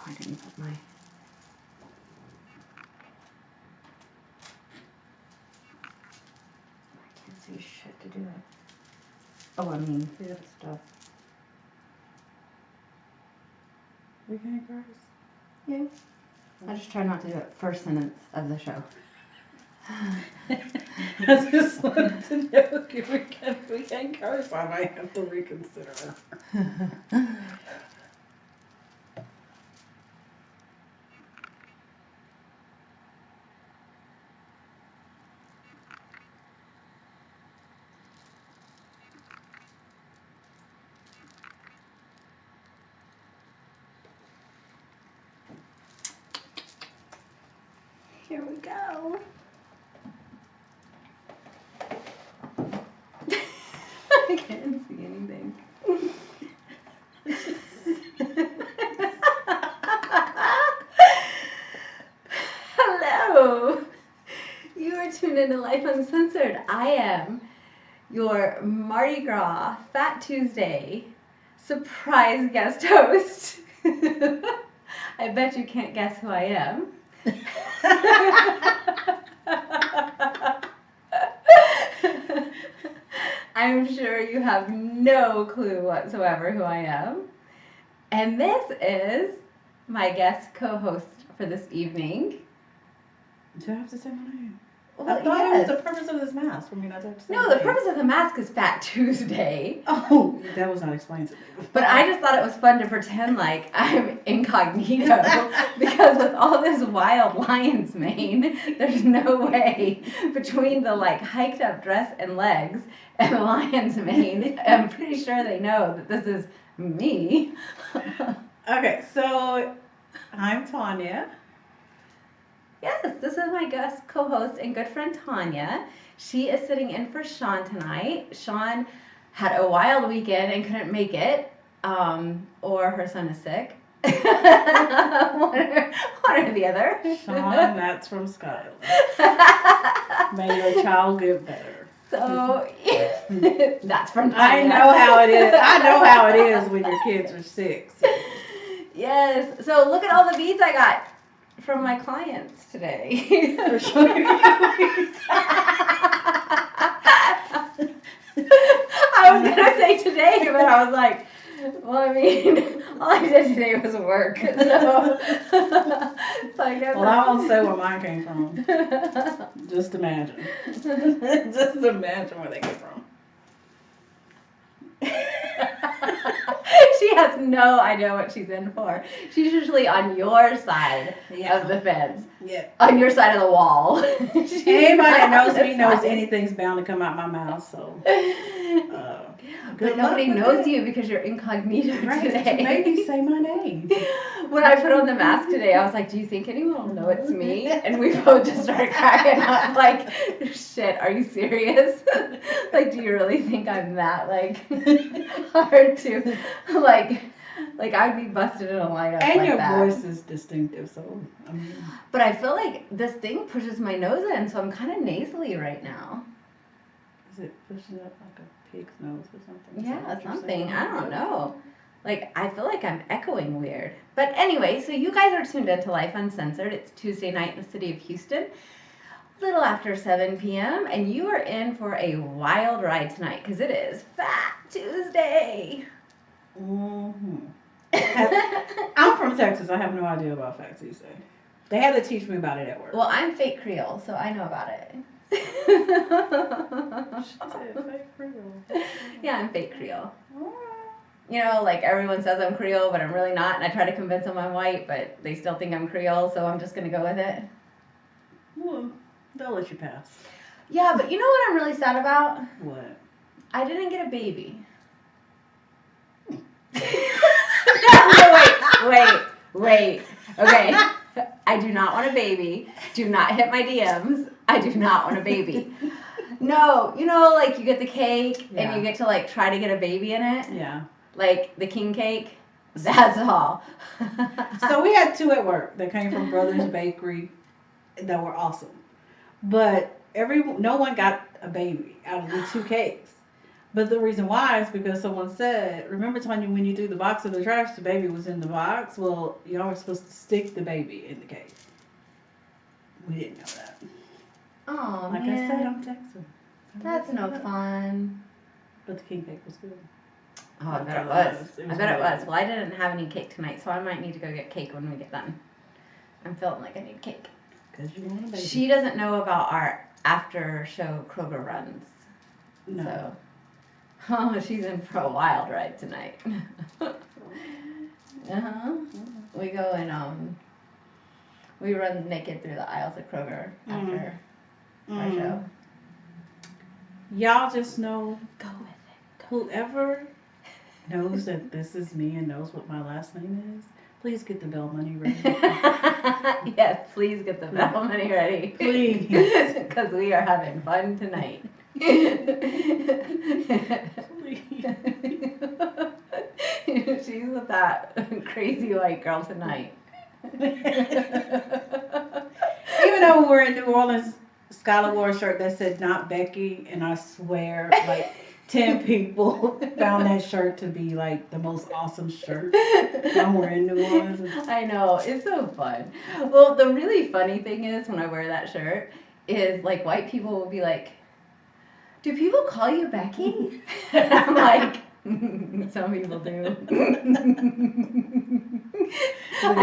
I didn't put my... I can't see shit to do it. Oh, I mean, the other stuff. We can't curse. Yeah. I just try not to do it first sentence of the show. I just wanted to know if we can curse. I might have to reconsider. Here we go. I can't see anything. Hello. You are tuned into Lyfe Uncensored. I am your Mardi Gras Fat Tuesday surprise guest host. I bet you can't guess who I am. I'm sure you have no clue whatsoever who I am. And this is my guest co-host for this evening. Do I have to say my name? Well, I thought it yes. was the purpose of this mask for me not to have to say No, my the name. purpose of the mask is Fat Tuesday. Oh, that was not explained to me. But I just thought it was fun to pretend like I'm incognito because with all this wild lion's mane, there's no way between the like hiked up dress and legs and the lion's mane, I'm pretty sure they know that this is me. Okay, so I'm Tanya. Yes, this is my guest co-host and good friend Tanya. She is sitting in for Sean tonight. Sean had a wild weekend and couldn't make it, or her son is sick. one or the other. Sean, that's from Scotland. May your child get better. So, that's from Tanya. I know how it is. I know how it is when your kids are sick. So. Yes. So look at all the beads I got from my clients today. For sure. I was gonna say today, but I was like, well, I mean, all I did today was work, so I guess. Well, I won't say where mine came from. Just imagine. Just imagine where they came from. She has no idea what she's in for. She's usually on your side of the fence. Yeah. On your side of the wall. Anybody that knows me knows anything's bound to come out my mouth, so. But nobody knows you because you're incognito today. Maybe say my name. When I put on the mask today, I was like, do you think anyone will know it's me? And we both just started cracking up like, shit, are you serious? Like, do you really think I'm that, like, hard to, like I'd be busted in a lineup and like your that. voice is distinctive, so, I mean. But I feel like this thing pushes my nose in, so I'm kind of nasally right now. Is it pushing up like a pig's nose or something? Yeah, something. I don't know. Like, I feel like I'm echoing weird. But anyway, so you guys are tuned into Lyfe Uncensored. It's Tuesday night in the city of Houston, a little after 7 p.m., and you are in for a wild ride tonight because it is Fat Tuesday. Mm-hmm. I'm from Texas. I have no idea about Fat Tuesday. They had to teach me about it at work. Well, I'm fake Creole, so I know about it. She said fake Creole. Yeah, I'm fake Creole. You know, like everyone says I'm Creole, but I'm really not, and I try to convince them I'm white, but they still think I'm Creole, so I'm just going to go with it. Well, they'll let you pass. Yeah, but you know what I'm really sad about? What? I didn't get a baby. Wait. Okay. I do not want a baby. Do not hit my DMs. I do not want a baby. No, you know, like you get the cake and you get to like try to get a baby in it. Yeah. Like the king cake. That's all. So we had two at work that came from Brothers Bakery that were awesome. But no one got a baby out of the two cakes. But the reason why is because someone said, remember Tanya, when you threw the box in the trash, the baby was in the box? Well, y'all were supposed to stick the baby in the cake. We didn't know that. Oh, like man. I said, I'm Texan. That's no fun. But the king cake was good. Oh, I bet it was. I bet it was. Well, I didn't have any cake tonight, so I might need to go get cake when we get done. I'm feeling like I need cake. Because you want a baby. She doesn't know about our after show Kroger runs. No. So. Oh, she's in for a wild ride tonight. We go and we run naked through the aisles of Kroger after our show. Y'all just know, Go with it. whoever knows that this is me and knows what my last name is, please get the bell money ready. Yes, please get the bell money ready. Please. Because we are having fun tonight. She's with that crazy white girl tonight. Even though we were in New Orleans, Skylar wore a shirt that said "Not Becky," and I swear, like 10 people found that shirt to be like the most awesome shirt when we're in New Orleans. I know, it's so fun. Well, the really funny thing is when I wear that shirt is like white people will be like, "Do people call you Becky?" And I'm like, some people do. The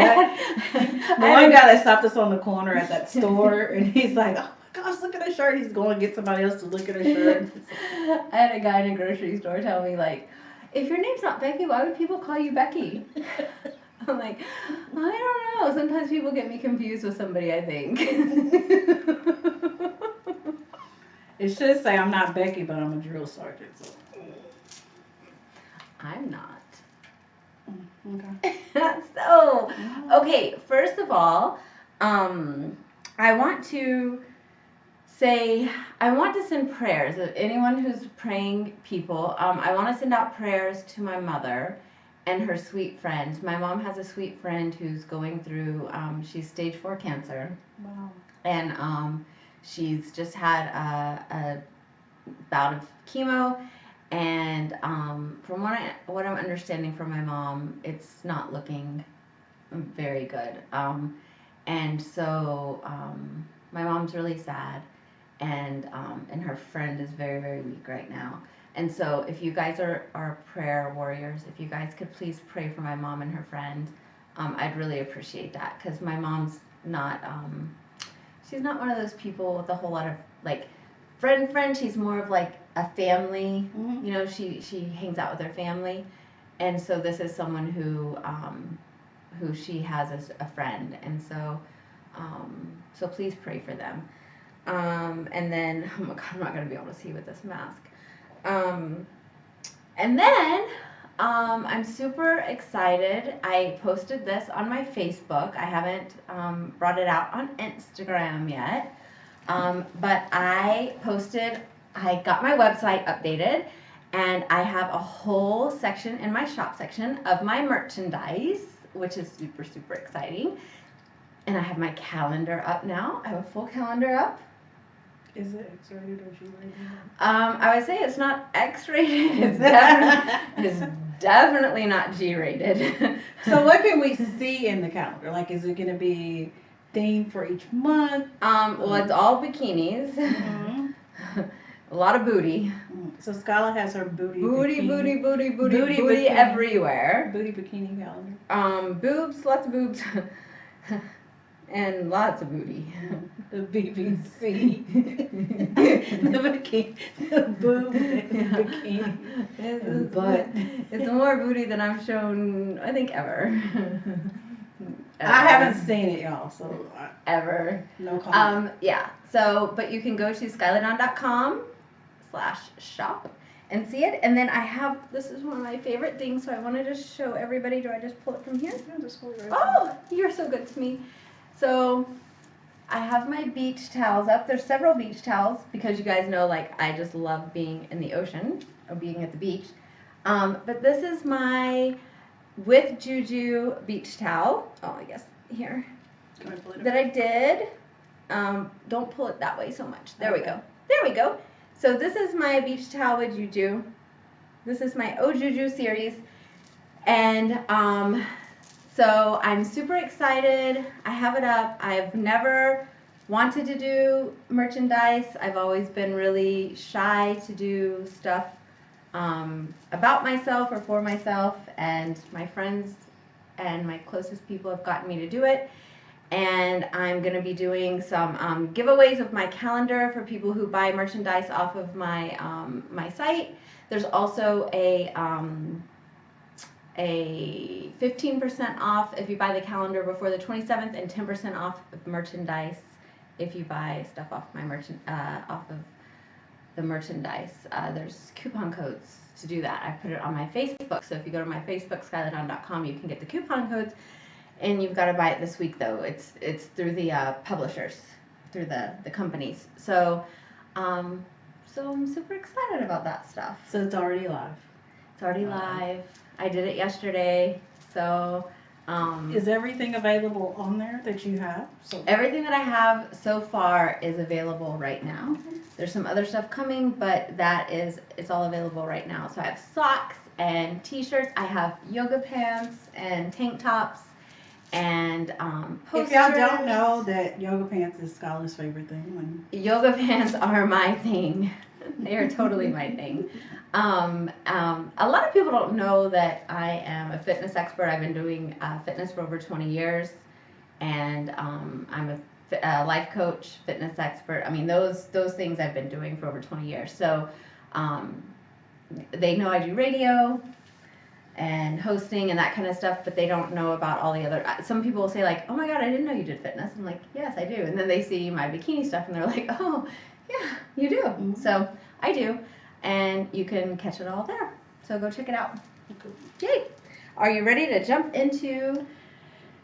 one guy that stopped us on the corner at that store, and he's like, "Oh my gosh, look at her shirt." He's going to get somebody else to look at her shirt. I had a guy in a grocery store tell me, like, if your name's not Becky, why would people call you Becky? I'm like, I don't know. Sometimes people get me confused with somebody, I think. It should say I'm not Becky, but I'm a drill sergeant. So. I'm not. Okay. So, okay, first of all, I want to send prayers. Anyone who's praying people, I want to send out prayers to my mother and her sweet friend. My mom has a sweet friend who's going through, she's stage 4 cancer. Wow. And she's just had a bout of chemo. And from what I'm understanding from my mom, it's not looking very good. And so my mom's really sad, and her friend is very, very weak right now. And so if you guys are prayer warriors, if you guys could please pray for my mom and her friend, I'd really appreciate that, because my mom's not, she's not one of those people with a whole lot of like friend. She's more of like a family. Mm-hmm. You know, she hangs out with her family, and so this is someone who she has as a friend, and so please pray for them. And then, oh my God, I'm not gonna be able to see with this mask. And then I'm super excited. I posted this on my Facebook. I haven't brought it out on Instagram yet. But I got my website updated, and I have a whole section in my shop section of my merchandise, which is super, super exciting. And I have my calendar up now. I have a full calendar up. Is it X-rated or G-rated? I would say it's not X-rated. It's definitely not G-rated. So what can we see in the calendar? Like, is it going to be themed for each month? Well, it's all bikinis. Mm-hmm. A lot of booty. So Skylar has her booty everywhere. Booty bikini calendar. Boobs, lots of boobs. And lots of booty. The BBC. The bikini. The boob and bikini. But it's more booty than I've shown, I think, ever. I haven't seen it, y'all, so ever. No comment. Yeah. So, but you can go to skyladon.com/shop and see it. And then I have, this is one of my favorite things, so I wanted to show everybody. Do I just pull it from here? Yeah, just pull it right Oh, you're so good to me. So I have my beach towels up. There's several beach towels because you guys know, like, I just love being in the ocean or being at the beach. But this is my With Juju beach towel. Oh, I guess here. Can I pull it That I did. Don't pull it that way so much. There we go. There we go. So this is my beach towel with Juju. This is my Ojuju series. And so I'm super excited. I have it up. I've never wanted to do merchandise. I've always been really shy to do stuff about myself or for myself. And my friends and my closest people have gotten me to do it. And I'm going to be doing some giveaways of my calendar for people who buy merchandise off of my my site. There's also a 15% off if you buy the calendar before the 27th, and 10% off of merchandise if you buy stuff off my off of the merchandise. There's coupon codes to do that. I put it on my Facebook, so if you go to my Facebook, skylydon.com, you can get the coupon codes. And you've got to buy it this week, though. It's through the publishers, through the companies. So, so I'm super excited about that stuff. So it's already live. It's already live. I did it yesterday. So, is everything available on there that you have? So everything that I have so far is available right now. There's some other stuff coming, but it's all available right now. So I have socks and t-shirts. I have yoga pants and tank tops. And if y'all don't know that yoga pants is Skylar's favorite thing. Yoga pants are my thing. They are totally my thing. A lot of people don't know that I am a fitness expert. I've been doing fitness for over 20 years, and I'm a life coach, fitness expert. I mean, those things I've been doing for over 20 years. So they know I do radio and hosting and that kind of stuff, but they don't know about all the other. Some people will say like, "Oh my God, I didn't know you did fitness." I'm like, "Yes, I do." And then they see my bikini stuff and they're like, "Oh, yeah, you do." Mm-hmm. So I do, and you can catch it all there. So go check it out. Yay! Are you ready to jump into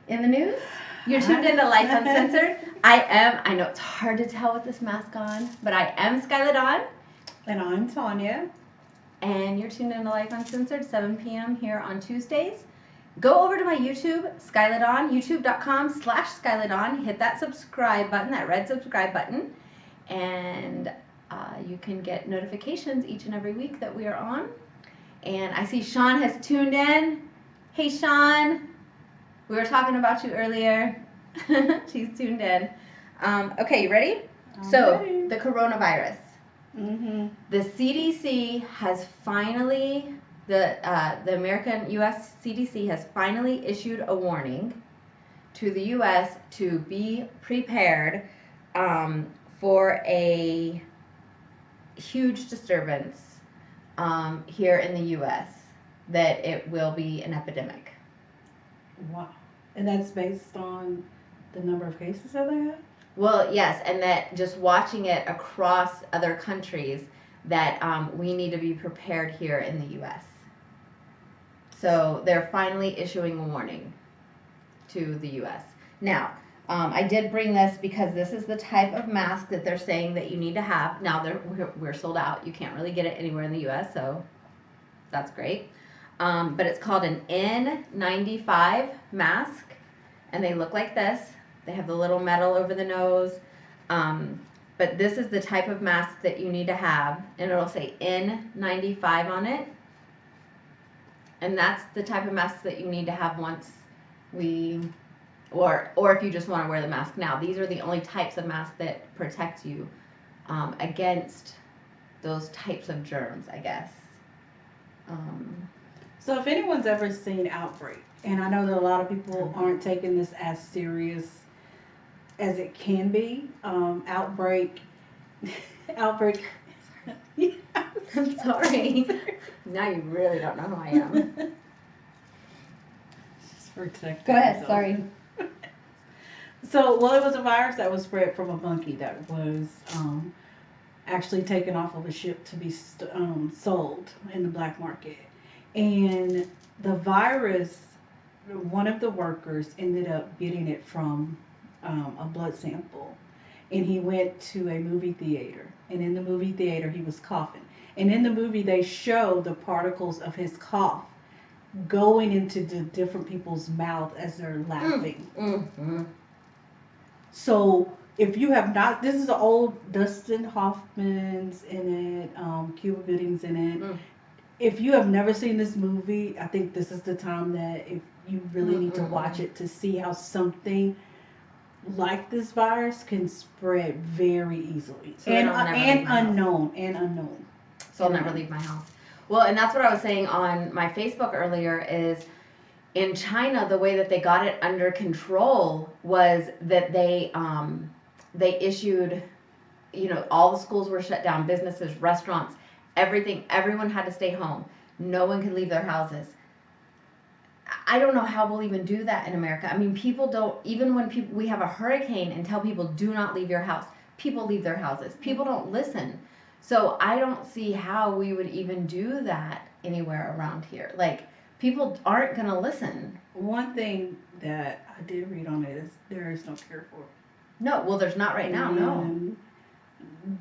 in the news? You're tuned into Lyfe Uncensored. I know it's hard to tell with this mask on, but I am Skylydon. And I'm Tanya. And you're tuned into Lyfe Uncensored, 7 p.m. here on Tuesdays. Go over to my YouTube, Skylydon, youtube.com/Skylydon. Hit that subscribe button, that red subscribe button, and you can get notifications each and every week that we are on. And I see Sean has tuned in. Hey, Sean. We were talking about you earlier. She's tuned in. Okay, you ready? Ready. The coronavirus. Mm-hmm. The CDC has finally, the American U.S. CDC has finally issued a warning to the U.S. to be prepared for a huge disturbance here in the U.S. that it will be an epidemic. Wow. And that's based on the number of cases that they have? Well, yes, and that just watching it across other countries, that we need to be prepared here in the U.S. So they're finally issuing a warning to the U.S. Now, I did bring this because this is the type of mask that they're saying that you need to have. Now, we're sold out. You can't really get it anywhere in the U.S., so that's great. But it's called an N95 mask, and they look like this. They have the little metal over the nose. But this is the type of mask that you need to have, and it'll say N95 on it. And that's the type of mask that you need to have once or if you just want to wear the mask now. These are the only types of masks that protect you against those types of germs, I guess. So if anyone's ever seen Outbreak, and I know that a lot of people aren't taking this as serious as it can be, Outbreak. I'm sorry. Now you really don't know who I am. Just protect. Go ahead, sorry. So, well, it was a virus that was spread from a monkey that was actually taken off of a ship to be sold in the black market. And the virus, one of the workers ended up getting it from a blood sample. And he went to a movie theater. And in the movie theater, he was coughing. And in the movie, they show the particles of his cough going into the different people's mouth as they're laughing. Mm-hmm. So if you have not, this is an old Dustin Hoffman's in it, Cuba Gooding's in it. if you have never seen this movie, I think this is the time that if you really need to watch Mm-mm-mm. it to see how something like this virus can spread very easily So then I'll never leave my house. and unknown. So I'll never leave my house. Well, and that's what I was saying on my Facebook earlier is in China, the way that they got it under control was that they issued, all the schools were shut down, businesses, restaurants, everything, everyone had to stay home. No one could leave their houses. I don't know how we'll even do that in America. I mean, people don't, even when we have a hurricane and tell people do not leave your house, people leave their houses. People don't listen. So I don't see how we would even do that anywhere around here. Like, people aren't going to listen. One thing that I did read on it is there is no cure for it. No, well, there's not right now, no. And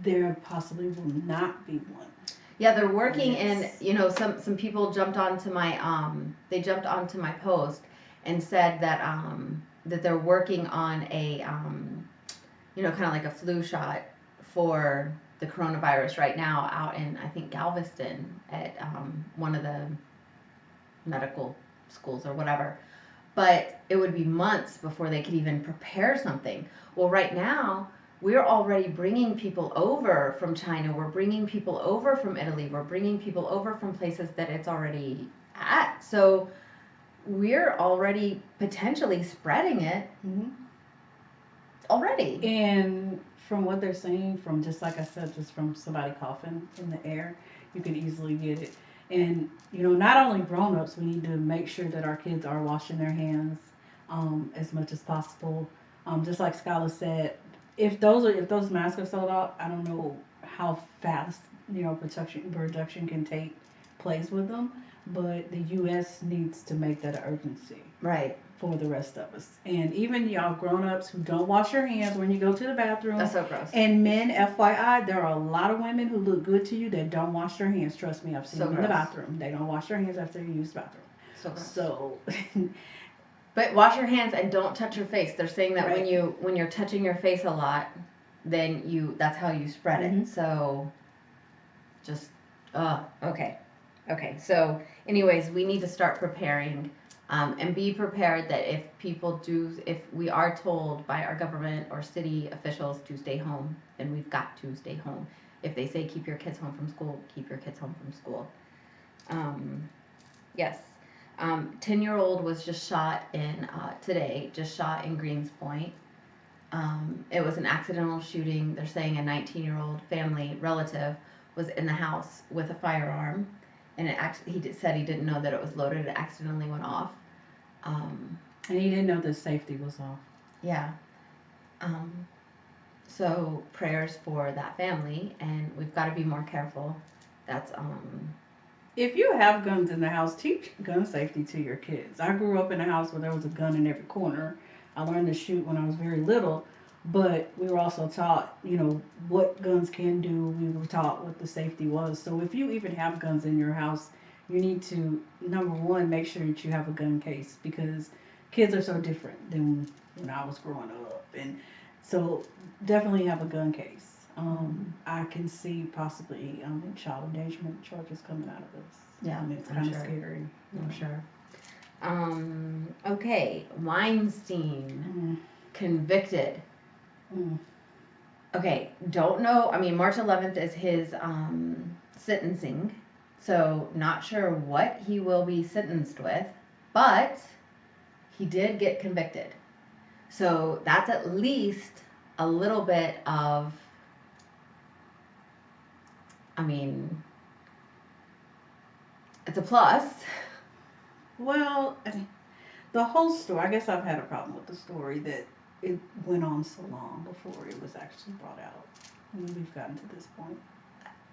there possibly will not be one. Yeah, they're working Yes. and, some people jumped onto my, post and said that, that they're working on a, kind of like a flu shot for the coronavirus right now out in, I think, Galveston at, one of the medical schools or whatever. But it would be months before they could even prepare something. Well, right now, we're already bringing people over from China. We're bringing people over from Italy. We're bringing people over from places that it's already at. So we're already potentially spreading it Mm-hmm. already. And from what they're saying, from just like I said, just from somebody coughing in the air, you can easily get it. And not only grown-ups, we need to make sure that our kids are washing their hands as much as possible. Just like Skylar said, if those masks are sold out, I don't know how fast production can take place with them, but the U.S. needs to make that an urgency Right. for the rest of us. And even y'all grown-ups who don't wash your hands when you go to the bathroom. That's so gross. And men, FYI, there are a lot of women who look good to you that don't wash their hands. Trust me, I've seen So them in the gross. bathroom. They don't wash their hands after they use the bathroom. So gross. So, But wash your hands and don't touch your face. They're saying that Right. when you're touching your face a lot, then that's how you spread it. Mhm. So just okay. Okay. So anyways, we need to start preparing and be prepared that if we are told by our government or city officials to stay home, then we've got to stay home. If they say keep your kids home from school, keep your kids home from school. Yes. 10-year-old was just shot in Greens Point. It was an accidental shooting. They're saying a 19-year-old family relative was in the house with a firearm, and said he didn't know that it was loaded. It accidentally went off. and he didn't know the safety was off. Yeah. So prayers for that family, and we've got to be more careful. That's If you have guns in the house, teach gun safety to your kids. I grew up in a house where there was a gun in every corner. I learned to shoot when I was very little, but we were also taught, what guns can do. We were taught what the safety was. So if you even have guns in your house, you need to, number one, make sure that you have a gun case, because kids are so different than when I was growing up. And so definitely have a gun case. I can see possibly child endangerment charges coming out of this. Yeah, It's I'm kind of sure. scary. I'm sure. Okay, Weinstein convicted. Mm. Okay, don't know. I mean, March 11th is his sentencing, so not sure what he will be sentenced with, but he did get convicted. So that's at least a little bit of, I mean, it's a plus. Well, the whole story, I guess I've had a problem with the story that it went on so long before it was actually brought out. I mean, we've gotten to this point.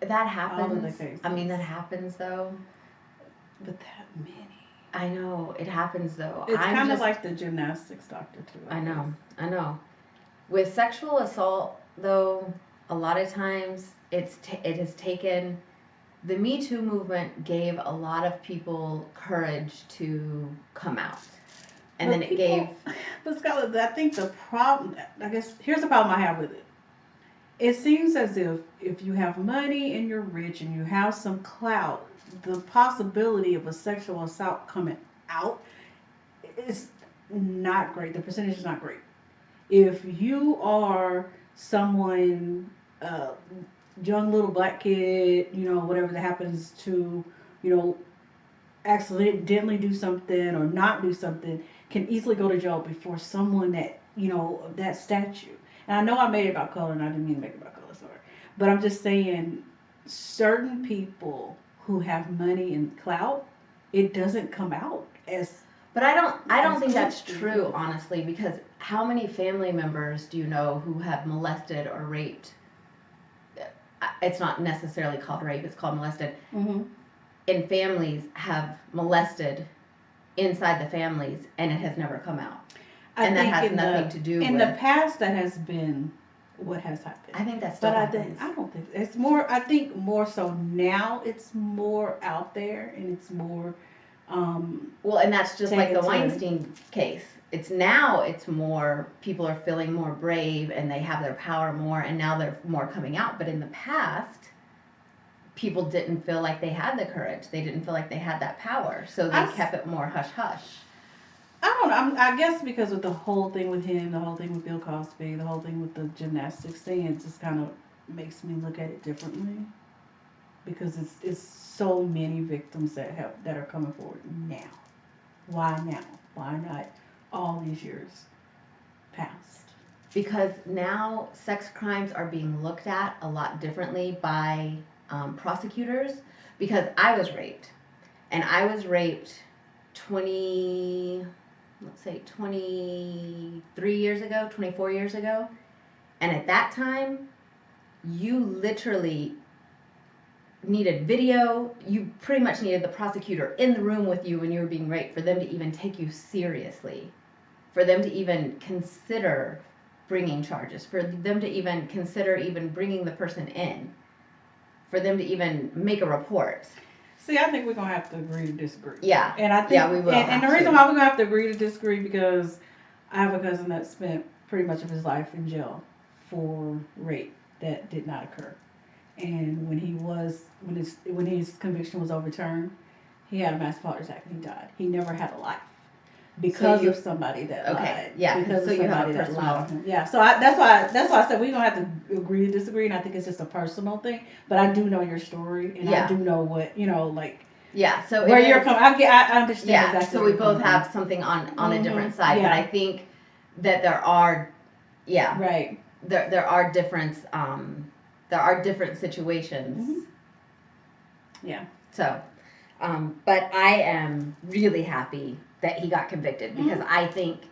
That All of the happens. cases. I mean, that happens though. But that many. I know, it happens though. It's I'm kind of just, like the gymnastics doctor too. I know. With sexual assault though, a lot of times it has taken, the Me Too movement gave a lot of people courage to come out. And But then it gave, But Scarlett, I think the problem, I guess, here's the problem I have with it. It seems as if you have money and you're rich and you have some clout, the possibility of a sexual assault coming out is not great. The percentage is not great. If you are someone, young little black kid, whatever that happens to, you know, accidentally do something or not do something, can easily go to jail before someone that, of that statue. And I know I made it about color and I didn't mean to make it about color, sorry. But I'm just saying, certain people who have money and clout, it doesn't come out as. But I don't think that's true, honestly, because how many family members do you know who have molested or raped? It's not necessarily called rape, it's called molested. Mm-hmm. In families have molested inside the families, and it has never come out. And that has nothing to do with. In the past, that has been what has happened. I think that's still happens. I don't think it's more. I think more so now. It's more out there, and it's more. Well, and that's just like the Weinstein case. It's more, people are feeling more brave and they have their power more, and now they're more coming out. But in the past, people didn't feel like they had the courage. They didn't feel like they had that power. So they kept it more hush hush. I don't know. I guess because of the whole thing with him, the whole thing with Bill Cosby, the whole thing with the gymnastics thing, it just kind of makes me look at it differently. Because it's so many victims that are coming forward now. Why now? Why not all these years past? Because now sex crimes are being looked at a lot differently by prosecutors. Because I was raped, and I was raped 23 years ago, 24 years ago, and at that time, you literally needed video. You pretty much needed the prosecutor in the room with you when you were being raped for them to even take you seriously, for them to even consider bringing charges, for them to even consider even bringing the person in, for them to even make a report. See, I think we're going to have to agree to disagree. Yeah. And I think, we will. And the reason why we're going to have to agree to disagree, because I have a cousin that spent pretty much of his life in jail for rape that did not occur. And when his conviction was overturned, he had a massive heart attack and he died. He never had a life because of somebody that lied. Yeah. Because so of you have somebody a that personal. lied to him. Yeah. So that's why I said we're gonna have to agree to disagree, and I think it's just a personal thing. But I do know your story, and I do know what Yeah. So where you're coming. I understand. Yeah. Exactly So we both have something on a different side, yeah. but I think that there are. Yeah. Right. There are different situations. Mm-hmm. Yeah. So, but I am really happy that he got convicted, because I think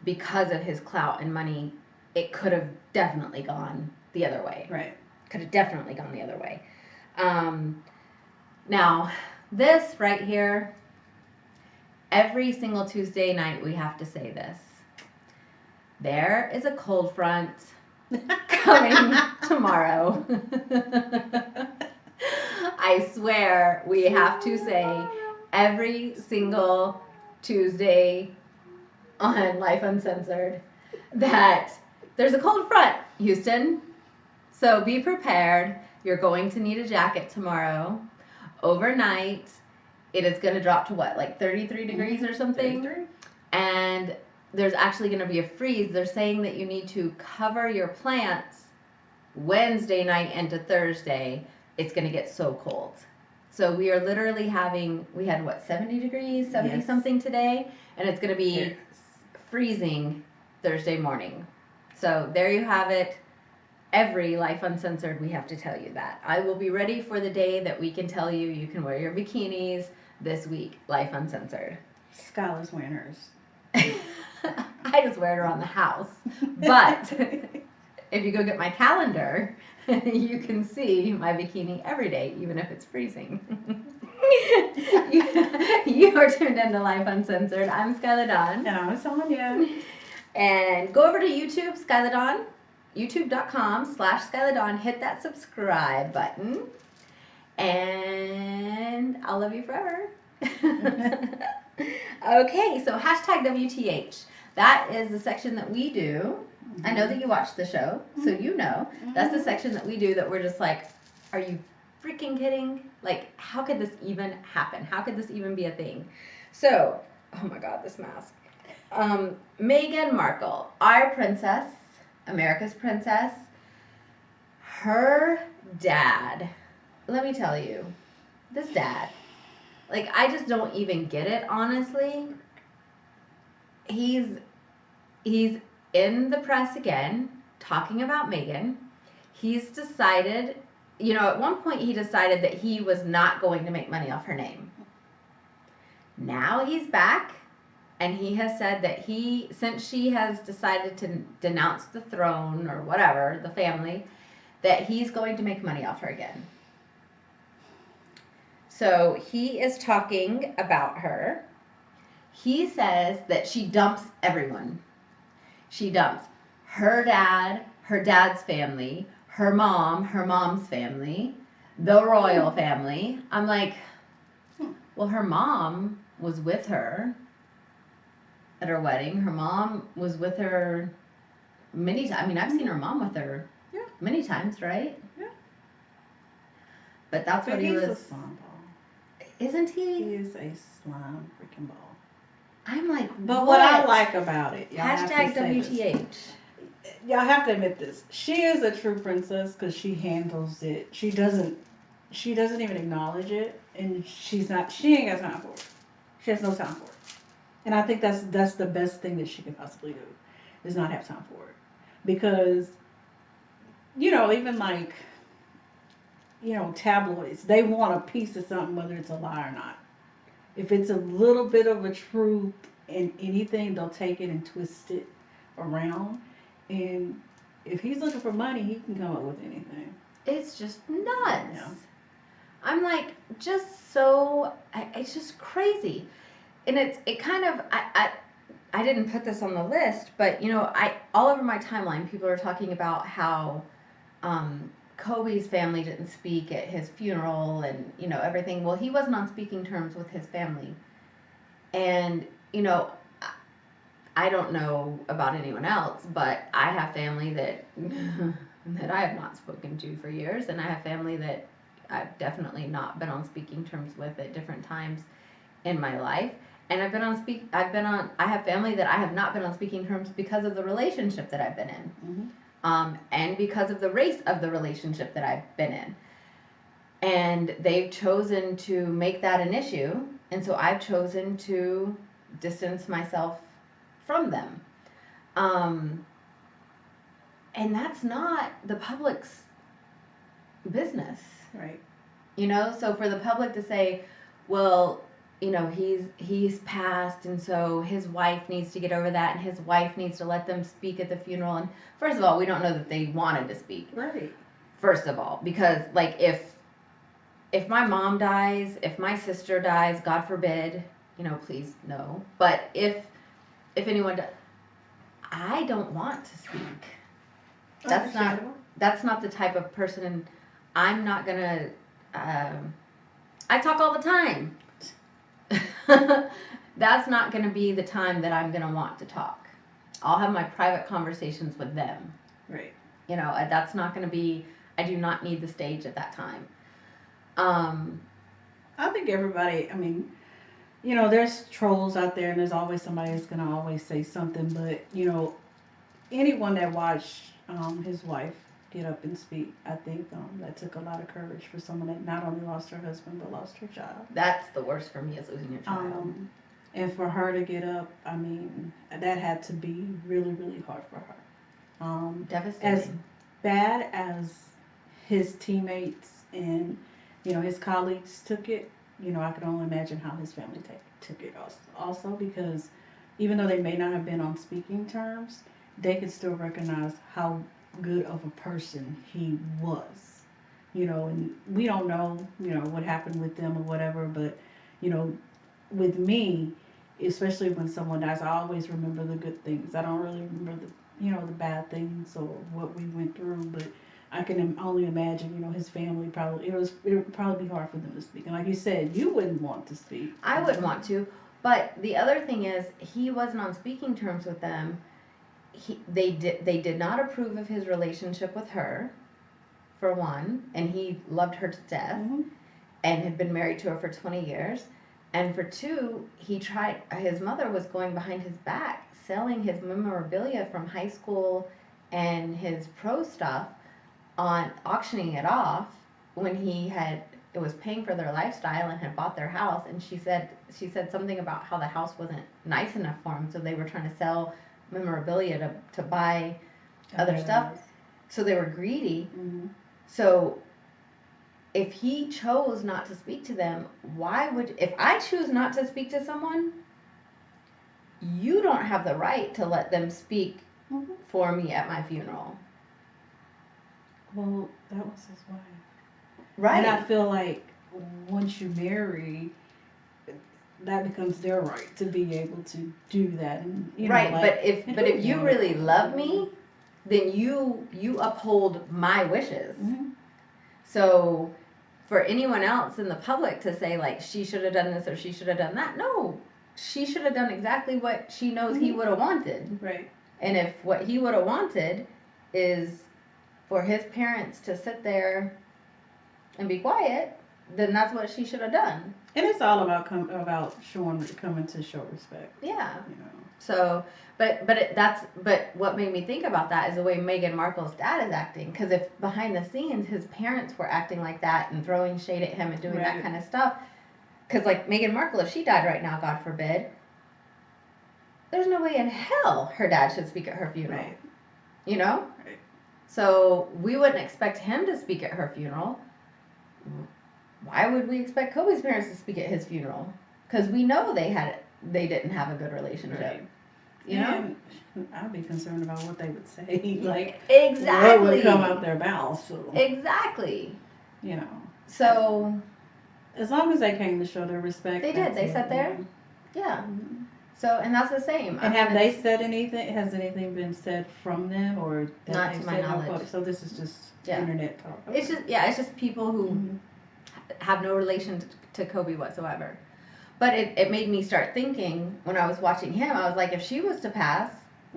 because of his clout and money, it could have definitely gone the other way. Right. Could have definitely gone the other way. Now, this right here, every single Tuesday night we have to say this. There is a cold front coming tomorrow. I swear we have to say every single Tuesday on Lyfe Uncensored that there's a cold front, Houston. So be prepared. You're going to need a jacket tomorrow. Overnight, it is going to drop to what, like 33 degrees or something? 33. And there's actually going to be a freeze. They're saying that you need to cover your plants Wednesday night into Thursday. It's going to get so cold. So we are literally we had what, 70 degrees, 70 something today, and it's going to be freezing Thursday morning. So there you have it. Every Lyfe Uncensored, we have to tell you that. I will be ready for the day that we can tell you you can wear your bikinis this week, Lyfe Uncensored. Skylar's wearing hers. I just wear it around the house. But if you go get my calendar, you can see my bikini every day, even if it's freezing. You are tuned into Lyfe Uncensored. I'm Skylar Dawn. And I'm Sonia. And go over to YouTube, Skylar Dawn, youtube.com/Skylar Dawn. Hit that subscribe button. And I'll love you forever. Okay, so hashtag WTH. That is the section that we do I know that you watched the show, so you know. That's the section that we do that we're just like, are you freaking kidding? Like, how could this even happen? How could this even be a thing? So, oh my God, this mask. Meghan Markle, our princess, America's princess, her dad, let me tell you, this dad, like, I just don't even get it, honestly. He's in the press again, talking about Meghan. He's decided, at one point he decided that he was not going to make money off her name. Now he's back, and he has said that since she has decided to denounce the throne or whatever, the family, that he's going to make money off her again. So he is talking about her. He says that she dumps everyone. She dumps her dad, her dad's family, her mom, her mom's family, the royal family. I'm like, well, her mom was with her at her wedding. Her mom was with her many times. I mean, I've seen her mom with her many times, right? Yeah. But that's what he was. He's a slime ball. Isn't he? He is a slime freaking ball. I'm like, but what I like about it, hashtag WTH. Y'all have to admit this. She is a true princess because she handles it. She doesn't even acknowledge it, and she ain't got time for it. She has no time for it. And I think that's the best thing that she could possibly do, is not have time for it. Because, even like, tabloids, they want a piece of something, whether it's a lie or not. If it's a little bit of a truth in anything, they'll take it and twist it around. And if he's looking for money, he can come up with anything. It's just nuts. Yeah. I'm like, it's just crazy. And it kind of, I didn't put this on the list, but all over my timeline, people are talking about how Kobe's family didn't speak at his funeral and, everything. Well, he wasn't on speaking terms with his family. And, I don't know about anyone else, but I have family that I have not spoken to for years, and I have family that I've definitely not been on speaking terms with at different times in my life. And I have family that I have not been on speaking terms because of the relationship that I've been in. Mm-hmm. And because of the race of the relationship that I've been in. And they've chosen to make that an issue. And so I've chosen to distance myself from them. And that's not the public's business. Right. So for the public to say, well, he's passed, and so his wife needs to get over that, and his wife needs to let them speak at the funeral. And first of all, we don't know that they wanted to speak. Right. First of all, because like if my mom dies, if my sister dies, God forbid, please no. But if anyone does, I don't want to speak. That's not the type of person. I'm not gonna. I talk all the time. That's not going to be the time that I'm going to want to talk. I'll have my private conversations with them. Right. That's not going to be, I do not need the stage at that time. I think everybody, there's trolls out there, and there's always somebody that's going to always say something, but, anyone that watched his wife get up and speak, I think that took a lot of courage for someone that not only lost her husband, but lost her child. That's the worst for me, is losing your child. And for her to get up, that had to be really, really hard for her. Devastating. As bad as his teammates and, his colleagues took it, I can only imagine how his family took it also, because even though they may not have been on speaking terms, they could still recognize how good of a person he was, and we don't know, what happened with them or whatever, but, with me, especially when someone dies, I always remember the good things. I don't really remember the bad things or what we went through, but I can only imagine, his family it would probably be hard for them to speak. And like you said, you wouldn't want to speak. I wouldn't want to, but the other thing is, he wasn't on speaking terms with them. they did not approve of his relationship with her, for one, and he loved her to death, and had been married to her for 20 years. And for two, his mother was going behind his back, selling his memorabilia from high school and his pro stuff, on auctioning it off when it was paying for their lifestyle and had bought their house. And she said something about how the house wasn't nice enough for him, so they were trying to sell memorabilia to buy other stuff. So they were greedy. So if he chose not to speak to them, if I choose not to speak to someone, you don't have the right to let them speak for me at my funeral. Well, that was his wife. Right. And I feel like once you marry, that becomes their right to be able to do that. And, right, but if you really love me, then you uphold my wishes. So for anyone else in the public to say, like, she should have done this or she should have done that, no, she should have done exactly what she knows he would have wanted. Right. And if what he would have wanted is for his parents to sit there and be quiet, then that's what she should have done. And it's all about coming to show respect. Yeah. So, but what made me think about that is the way Meghan Markle's dad is acting. Because if behind the scenes his parents were acting like that and throwing shade at him and doing that kind of stuff, because like Meghan Markle, if she died right now, God forbid, there's no way in hell her dad should speak at her funeral. Right. Right. So we wouldn't expect him to speak at her funeral. Why would we expect Kobe's parents to speak at his funeral? Because we know they didn't have a good relationship. Right. And I'd be concerned about what they would say. Like, exactly. what would come out their mouths. So, exactly. So, as long as they came to show their respect. They did. They sat there. Yeah. So, and that's the same. And have they said anything? Has anything been said from them, or not to my knowledge? So this is just internet talk. Okay. It's just people who have no relation to Kobe whatsoever. But it made me start thinking when I was watching him. I was like, if she was to pass,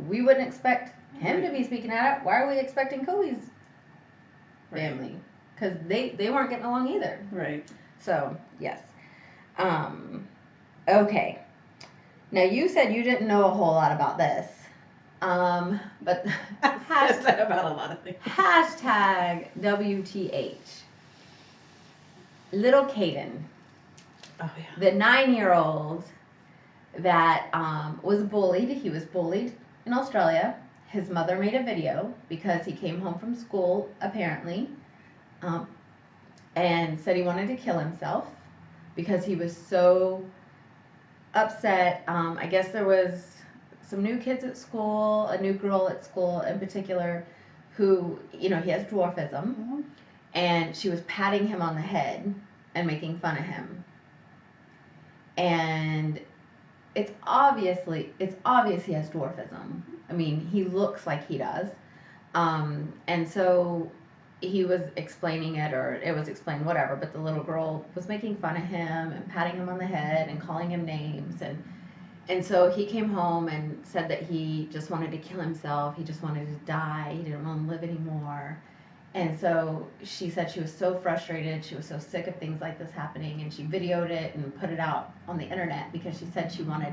we wouldn't expect him to be speaking at it. Why are we expecting Kobe's family? Because they weren't getting along either. Right. So yes. Okay. Now you said you didn't know a whole lot about this. But said about a lot of things. Hashtag WTH. Little Caden. Oh, yeah. The 9-year-old that was bullied. He was bullied in Australia. His mother made a video because he came home from school, apparently, and said he wanted to kill himself because he was so upset. I guess there was some new kids at school, a new girl at school in particular, who, he has dwarfism, and she was patting him on the head and making fun of him. And it's obvious he has dwarfism. I mean, he looks like he does. And so he was explaining it, or it was explained, whatever, but the little girl was making fun of him and patting him on the head and calling him names. And so he came home and said that he just wanted to kill himself. He just wanted to die. He didn't want to live anymore. And so she said she was so frustrated. She was so sick of things like this happening. And she videoed it and put it out on the internet because she said she wanted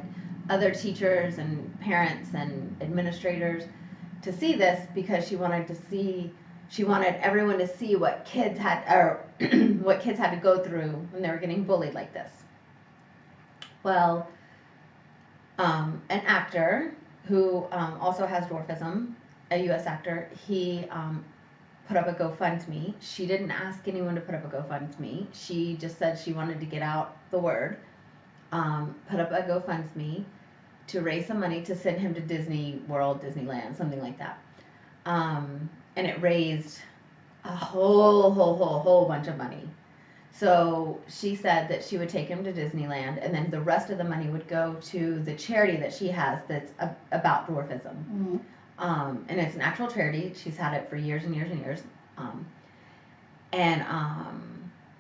other teachers and parents and administrators to see this, because she wanted everyone to see what kids had, or what kids had to go through when they were getting bullied like this. Well, an actor who also has dwarfism, a U.S. actor, he put up a GoFundMe. She didn't ask anyone to put up a GoFundMe. She just said she wanted to get out the word. Put up a GoFundMe to raise some money to send him to Disney World, Disneyland, something like that. And it raised a whole bunch of money. So she said that she would take him to Disneyland, and then the rest of the money would go to the charity that she has that's about dwarfism. And it's an actual charity. She's had it for years and years and years.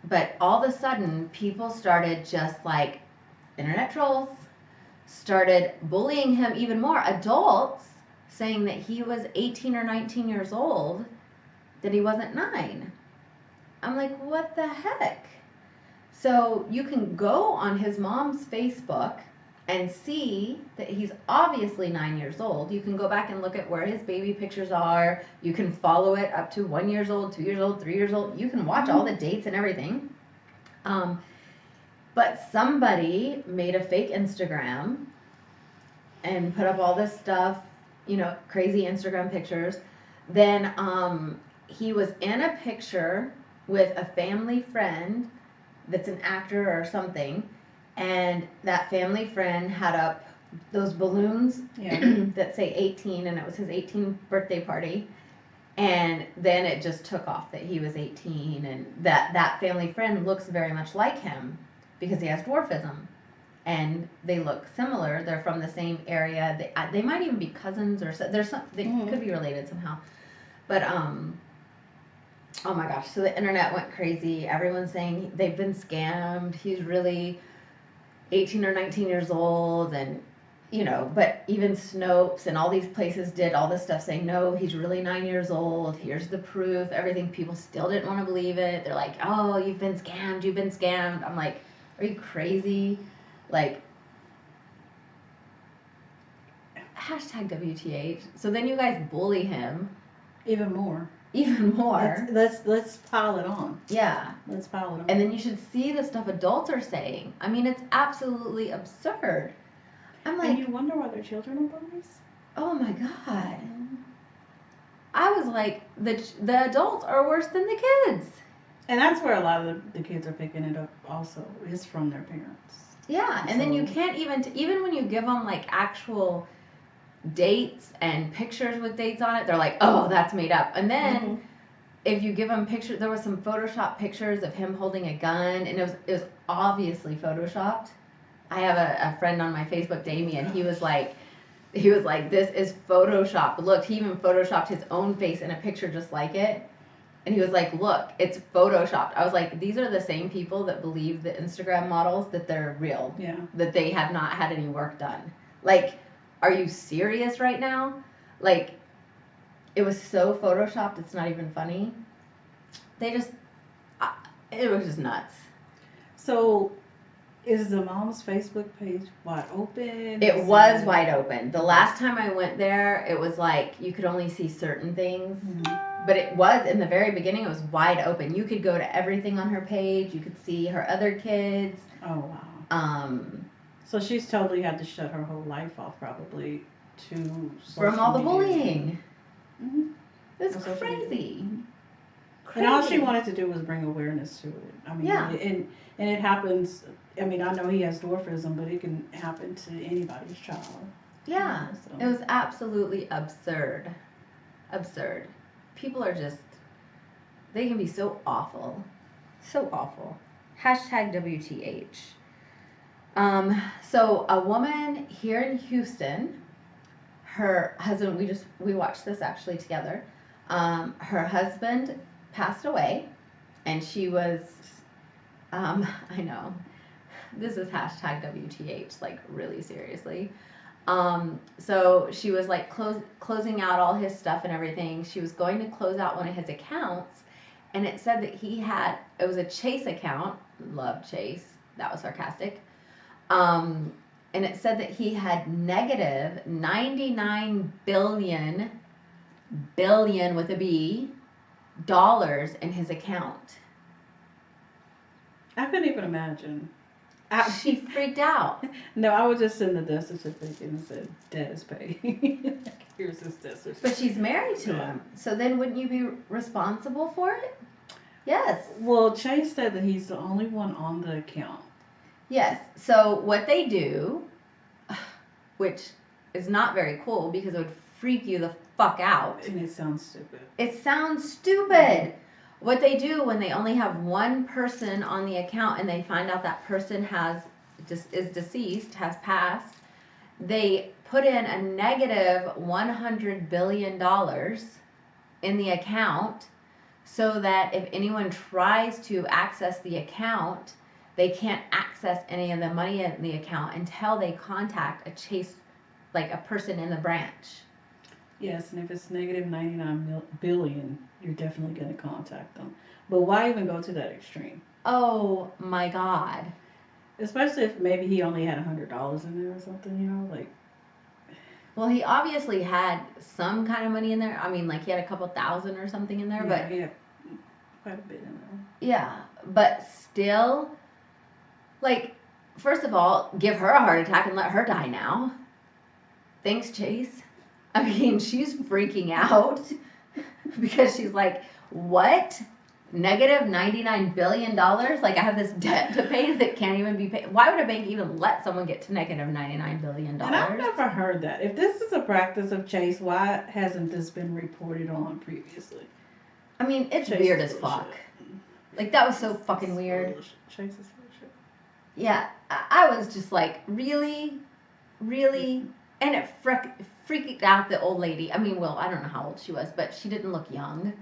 But all of a sudden, people started just like, internet trolls started bullying him even more. Adults saying that he was 18 or 19 years old, that he wasn't 9. I'm like, what the heck? So you can go on his mom's Facebook and see that he's obviously 9 years old. You can go back and look at where his baby pictures are. You can follow it up to 1 year old, 2 years old, 3 years old. You can watch all the dates and everything. But somebody made a fake Instagram and put up all this stuff, you know, crazy Instagram pictures. Then he was in a picture with a family friend that's an actor or something, and that family friend had up those balloons that say 18, and it was his 18th birthday party. And then it just took off that he was 18, and that family friend looks very much like him because he has dwarfism, and they look similar. They're from the same area. They might even be cousins, or there's some. They could be related somehow. But oh my gosh! So the internet went crazy. Everyone's saying they've been scammed. He's really 18 or 19 years old, and you know. But even Snopes and all these places did all this stuff saying no, he's really 9 years old. Here's the proof. Everything. People still didn't want to believe it. They're like, oh, you've been scammed. You've been scammed. I'm like, are you crazy? Like, hashtag WTH. So then you guys bully him. Even more. Let's pile it on. Yeah. Let's pile it on. And then you should see the stuff adults are saying. I mean, it's absolutely absurd. I'm like, and you wonder why their children are bullies? oh my God. I was like, the adults are worse than the kids. And that's where a lot of the kids are picking it up also, is from their parents. Yeah, and then you can't even when you give them like actual dates and pictures with dates on it, they're like, oh, that's made up. And then if you give them pictures, there was some Photoshop pictures of him holding a gun, and it was obviously Photoshopped. I have a friend on my Facebook, Damien. He was like, this is Photoshopped. Look, he even Photoshopped his own face in a picture just like it. And he was like, look, it's Photoshopped. I was like, these are the same people that believe the Instagram models that they're real. Yeah. That they have not had any work done. Like, are you serious right now? Like, it was so Photoshopped, it's not even funny. It was just nuts. So, is the mom's Facebook page wide open? It was wide open. The last time I went there, it was like, you could only see certain things. But it was, in the very beginning, it was wide open. You could go to everything on her page. You could see her other kids. Oh, wow. So she's totally had to shut her whole life off, probably, to from all the bullying. It's Social crazy. And all she wanted to do was bring awareness to it. I mean, and it happens. I mean, I know he has dwarfism, but it can happen to anybody's child. Yeah, so. It was absolutely absurd. Absurd. People are just, they can be so awful. So awful. Hashtag WTH. So a woman here in Houston, her husband, we watched this actually together. Her husband passed away, and she was, I know, this is hashtag WTH, like really seriously. So she was like closing out all his stuff and everything. She was going to close out one of his accounts, and it said that it was a Chase account. Love Chase. That was sarcastic. And it said that he had negative 99 billion with a B, dollars in his account. I couldn't even imagine. She freaked out. No, I was just in the death certificate and it said debt is paid. Here's his death certificate. But she's married to him. So then wouldn't you be responsible for it? Yes. Well, Chase said that he's the only one on the account. Yes. So what they do, which is not very cool because it would freak you the fuck out. And it sounds stupid. It sounds stupid. What they do when they only have one person on the account and they find out that person is deceased, has passed, they put in a negative $100 billion in the account so that if anyone tries to access the account, they can't access any of the money in the account until they contact a Chase, like a person in the branch. Yes, and if it's negative 99 billion, you're definitely going to contact them. But why even go to that extreme? Oh my God. Especially if maybe he only had $100 in there or something, like. Well, he obviously had some kind of money in there. I mean, like he had a couple thousand or something in there, Yeah, but he had quite a bit in there. yeah, but still, like, first of all, give her a heart attack and let her die now. Thanks, Chase. I mean, she's freaking out because she's like, what? Negative $99 billion? Like, I have this debt to pay that can't even be paid. Why would a bank even let someone get to negative $99 billion? And I've never heard that. If this is a practice of Chase, why hasn't this been reported on previously? I mean, it's Chase weird is as full of fuck. shit. Like, that was so fucking weird. Chase is full of shit. Yeah, I was just like, really? Really? And it freaked out the old lady. I mean, well, I don't know how old she was, but she didn't look young.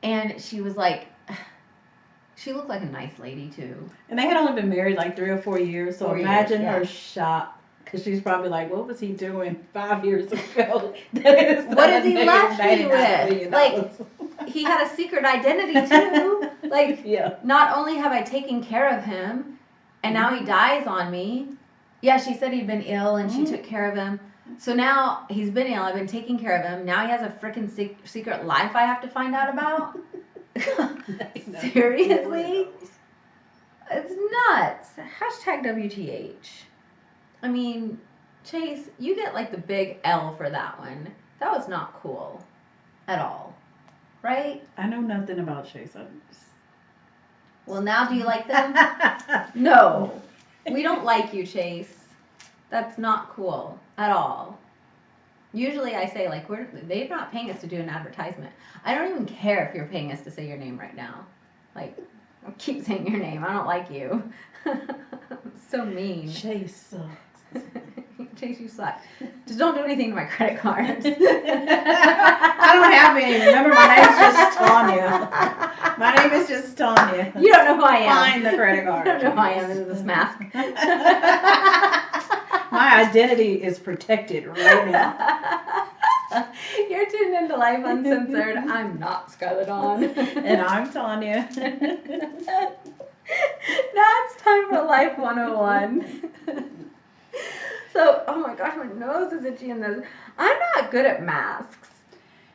And she was like, she looked like a nice lady, too. And they had only been married like 3 or 4 years, so 4 imagine years, yeah. her shock. Because she's probably like, what was he doing 5 years ago? What has he left me with? Like, he had a secret identity, too. Like, yeah. Not only have I taken care of him, and now he dies on me. Yeah, she said he'd been ill, and she took care of him. So now he's been ill. I've been taking care of him. Now he has a freaking secret life I have to find out about. Seriously? It's nuts. Hashtag WTH. I mean, Chase, you get like the big L for that one. That was not cool at all. Right? I know nothing about Chase. Well, now do you like them? No. We don't like you, Chase. That's not cool at all. Usually I say, like, they're not paying us to do an advertisement. I don't even care if you're paying us to say your name right now. Like, keep saying your name. I don't like you. So mean. Chase sucks. Chase, you suck. Just don't do anything to my credit cards. I don't have any. Remember, my name's just Tanya. My name is just Tanya. You don't know who I am. Find the credit card. You don't know who I am in this mask. My identity is protected right now. You're tuned into Lyfe Uncensored. I'm not Skylar Dawn. And I'm Tanya. Now it's time for Lyfe 101. So, oh my gosh, my nose is itchy in this. I'm not good at masks.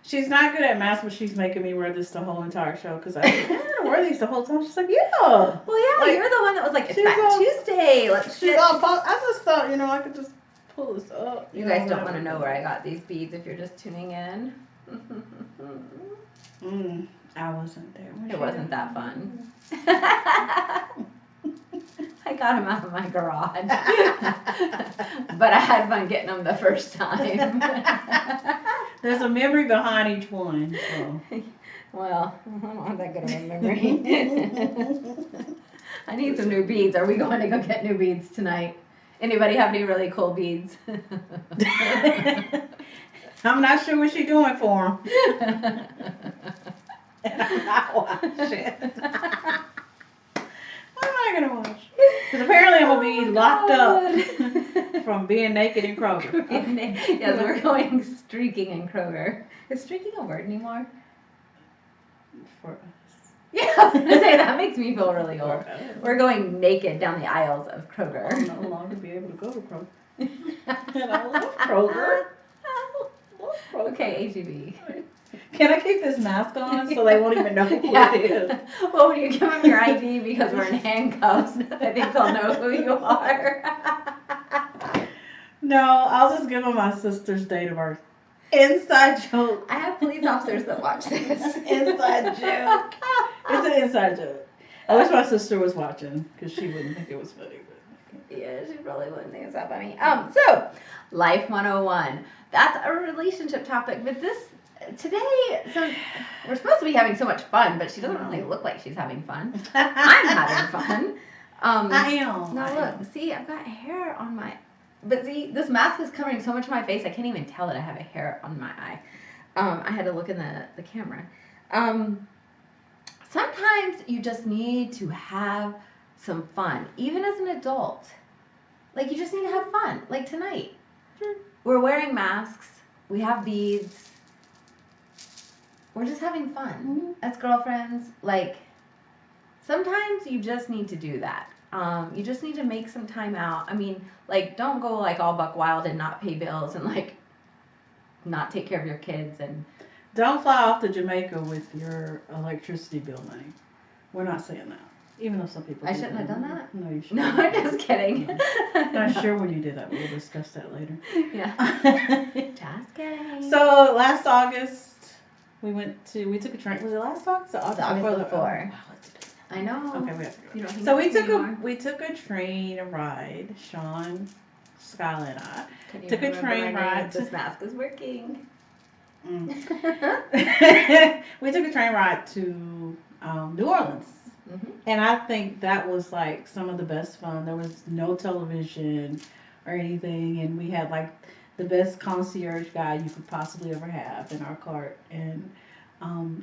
She's not good at masks, but she's making me wear this the whole entire show because I said, I'm going to wear these the whole time. She's like, yeah. Well, yeah, like, you're the one that was like, it's Fat Tuesday. Let's she's all, I just thought, I could just pull this up. You guys don't want to know where I got these beads if you're just tuning in. I wasn't there. It wasn't that fun. I got them out of my garage. But I had fun getting them the first time. There's a memory behind each one. So. Well, I don't have that good of a memory. I need some new beads. Are we going to go get new beads tonight? Anybody have any really cool beads? I'm not sure what she's doing for them. And I'm not watching. What am I going to watch? Because apparently I'm going to be locked up from being naked in Kroger. Yes, we're going streaking in Kroger. Is streaking a word anymore? For us. Yeah, I was going to say, that makes me feel really old. We're going naked down the aisles of Kroger. I'll no longer be able to go to Kroger. And I love Kroger. Okay, HEB. Can I keep this mask on so they won't even know who it is? Well, when you give them your ID because we're in handcuffs, I think they'll know who you are. No, I'll just give them my sister's date of birth. Inside joke. I have police officers that watch this. Inside joke. It's an inside joke. I wish my sister was watching because she wouldn't think it was funny. But... Yeah, she probably wouldn't think it's that funny. So, Lyfe 101. That's a relationship topic, but today, so we're supposed to be having so much fun, but she doesn't really look like she's having fun. I'm having fun. I am. No, look, see, I've got hair on my, but see, this mask is covering so much of my face, I can't even tell that I have a hair on my eye. I had to look in the camera. Sometimes you just need to have some fun, even as an adult. Like, you just need to have fun, like tonight. We're wearing masks, we have beads, we're just having fun Mm-hmm. as girlfriends. Like, sometimes you just need to do that. You just need to make some time out. I mean, like, don't go like all buck wild and not pay bills and like not take care of your kids and Don't fly off to Jamaica with your electricity bill money. We're not saying that. Even though some people I do shouldn't have done that. No, you shouldn't. No, I'm just kidding. Not sure when you did that. We'll discuss that later. Yeah. Just kidding. So last August, we took a train. Was it last August? August before. Wow, it's been. I know. Okay, we have to go. You don't hang So out with me we took a train ride. Sean, Skylar, and I. Can you Took a remember train my name? ride. This mask is working. We took a train ride to New Orleans. Mhm. And I think that was like some of the best fun. There was no television or anything, and we had like the best concierge guy you could possibly ever have in our cart. And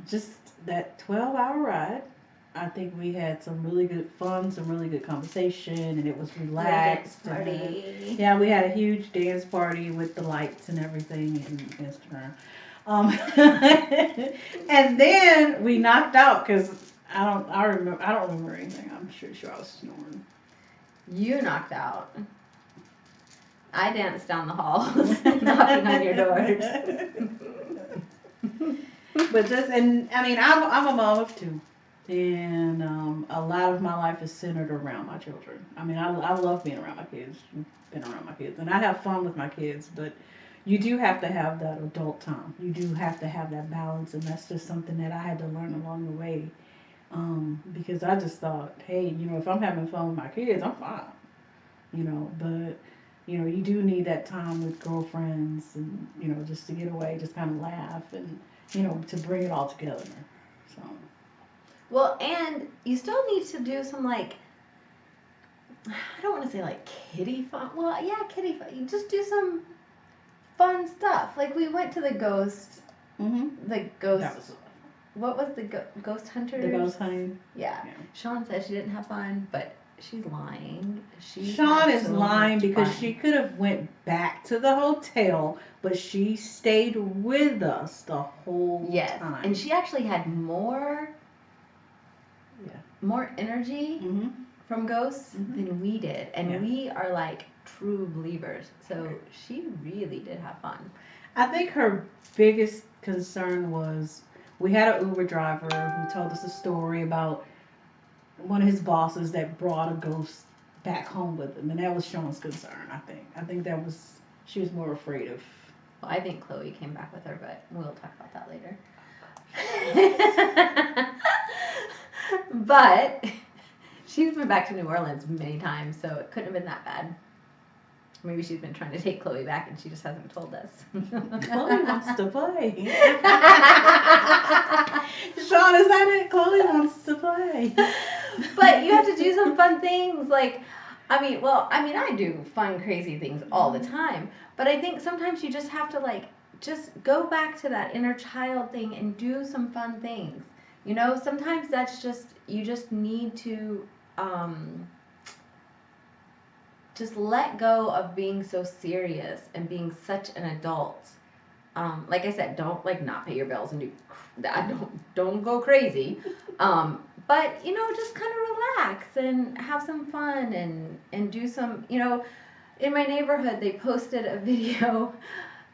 just that 12-hour ride, I think we had some really good fun, some really good conversation, and it was relaxed. Party. Yeah, we had a huge dance party with the lights and everything and Instagram. And then we knocked out because I don't remember anything. I'm sure I was snoring. You knocked out. I danced down the halls, knocking on your doors. But I'm a mom of two, and a lot of my life is centered around my children. I mean, I love being around my kids, been around my kids, and I have fun with my kids, but you do have to have that adult time. You do have to have that balance, and that's just something that I had to learn along the way. Because I just thought, hey, if I'm having fun with my kids, I'm fine. But you do need that time with girlfriends and, just to get away, just kind of laugh and, to bring it all together. So. Well, and you still need to do some, like, I don't want to say, like, kiddie fun. Well, yeah, kiddie fun. You just do some fun stuff. Like, we went to the ghost. Mm-hmm. The ghost. That was what was the ghost hunters? the ghost hunting. Yeah. Yeah. Sean said she didn't have fun, but she's lying. Sean is lying because she could have went back to the hotel, but she stayed with us the whole time. And she actually had more energy from ghosts than we did, and we are like true believers. So she really did have fun. I think her biggest concern was we had an Uber driver who told us a story about one of his bosses that brought a ghost back home with him, and that was Sean's concern. I think that was she was more afraid of. Well, I think Chloe came back with her, but we'll talk about that later. But she's been back to New Orleans many times, so it couldn't have been that bad. Maybe she's been trying to take Chloe back and she just hasn't told us. Chloe wants to play. Sean, is that it? Chloe wants to play. But you have to do some fun things. Like, I do fun, crazy things all the time. But I think sometimes you just have to, like, just go back to that inner child thing and do some fun things. Sometimes that's just, you just need to just let go of being so serious and being such an adult. Like I said, don't like not pay your bills and don't go crazy. But just kind of relax and have some fun and do some. In my neighborhood they posted a video.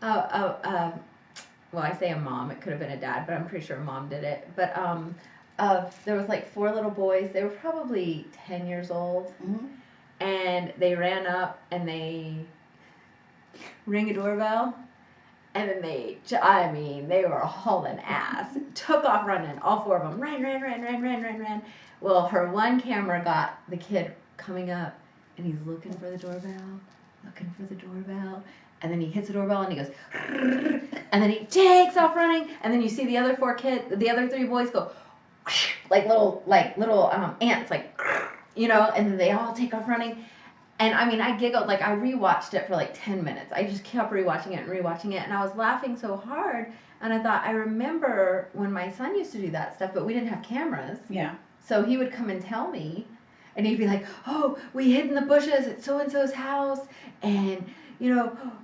Well, I say a mom. It could have been a dad, but I'm pretty sure a mom did it. But there was like 4 little boys. They were probably 10 years old. Mm-hmm. And they ran up and they ring a doorbell, and then they were hauling ass, took off running, all 4 of them, ran. Well, her one camera got the kid coming up, and he's looking for the doorbell, and then he hits the doorbell and he goes, and then he takes off running, and then you see the other 3 boys go, like little ants, like. And then they all take off running. And I giggled, like I rewatched it for like 10 minutes. I just kept rewatching it, and I was laughing so hard. And I thought, I remember when my son used to do that stuff, but we didn't have cameras. Yeah. So he would come and tell me, and he'd be like, oh, we hid in the bushes at so-and-so's house, and,